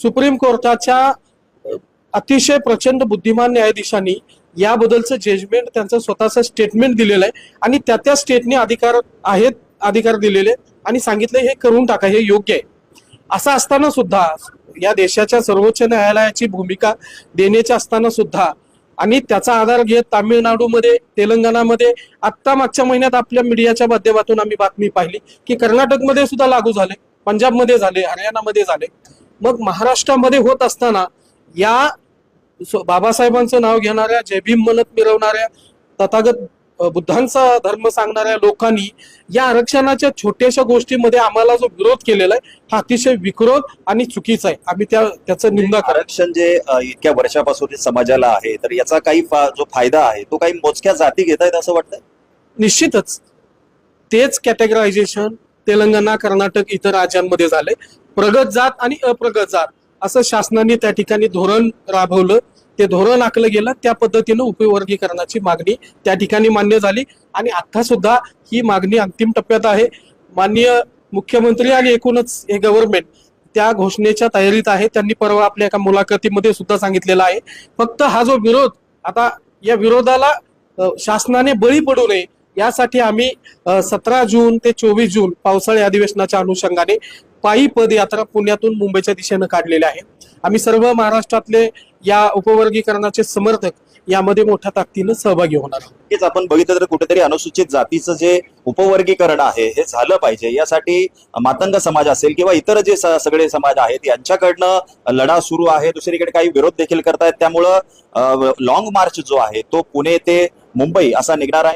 Supreme कोर्टाच्या अतिशय प्रचंड बुद्धिमान न्यायाधीशांनी याबद्दलचं जजमेंट त्यांचं स्वतःचं स्टेटमेंट दिलेलं आहे आणि त्या स्टेटने अधिकार दिलेले आणि सांगितले हे करून टाका, हे योग्य आहे. असं असताना सुद्धा या देशाच्या सर्वोच्च न्यायालयाची भूमिका देण्याची असताना सुद्धा आणि त्याचा आधार घेत तामिळनाडूमध्ये, तेलंगणामध्ये आत्ता मागच्या महिन्यात आपल्या मीडियाच्या माध्यमातून आम्ही बातमी पाहिली की कर्नाटकमध्ये सुद्धा लागू झाले, पंजाबमध्ये झाले, हरियाणामध्ये झाले. मग महाराष्ट्रामध्ये होत असताना या बाबासाहेबांचं नाव घेणाऱ्या, जय भीम म्हणत मिरवणाऱ्या, तथागत बुद्धांचा धर्म सांगणाऱ्या लोकांनी या आरक्षणाच्या छोट्याशा गोष्टीमध्ये आम्हाला जो विरोध केलेला आहे हा अतिशय विक्रोध आणि चुकीचा आहे. आम्ही त्याचं निंदा करतो. आरक्षण जे इतक्या वर्षापासून समाजाला आहे, तर याचा काही जो फायदा आहे तो काही मोजक्या जाती घेत आहेत असं वाटतंय? निश्चितच तेच कॅटेगरायझेशन तेलंगणा, कर्नाटक इतर राज्यांमध्ये झाले. प्रगत जात आणि अप्रगत जात असं शासनाने त्या ठिकाणी धोरण राबवलं. ते धोरण आखलं गेलं, त्या पद्धतीनं उपवर्गीकरणाची मागणी त्या ठिकाणी मान्य झाली आणि आता सुद्धा ही मागणी अंतिम टप्प्यात आहे. माननीय मुख्यमंत्री आणि एकूणच हे गव्हर्नमेंट त्या घोषणेच्या तयारीत आहे. त्यांनी परवा आपल्या एका मुलाखतीमध्ये सुद्धा सांगितलेलं आहे. फक्त हा जो विरोध, आता या विरोधाला शासनाने बळी पडू नये यासाठी आम्ही 17 जून ते 24 जून पावसाळी अधिवेशनाच्या अनुषंगाने पायी पदयात्रा पुण्यातून मुंबईच्या दिशेनं काढलेल्या आहे. आम्ही सर्व महाराष्ट्रातले या उपवर्गीकरणाचे समर्थक यामध्ये मोठ्या ताकदीनं सहभागी होणार आहोत. हेच आपण बघितलं तर कुठेतरी अनुसूचित जातीचं जे उपवर्गीकरण आहे हे झालं पाहिजे, यासाठी मातंग समाज असेल किंवा इतर जे सगळे समाज आहेत यांच्याकडनं लढा सुरू आहे. दुसरीकडे काही विरोध देखील करतायत. त्यामुळं लॉंग मार्च जो आहे तो पुणे ते मुंबई असा निघणार आहे.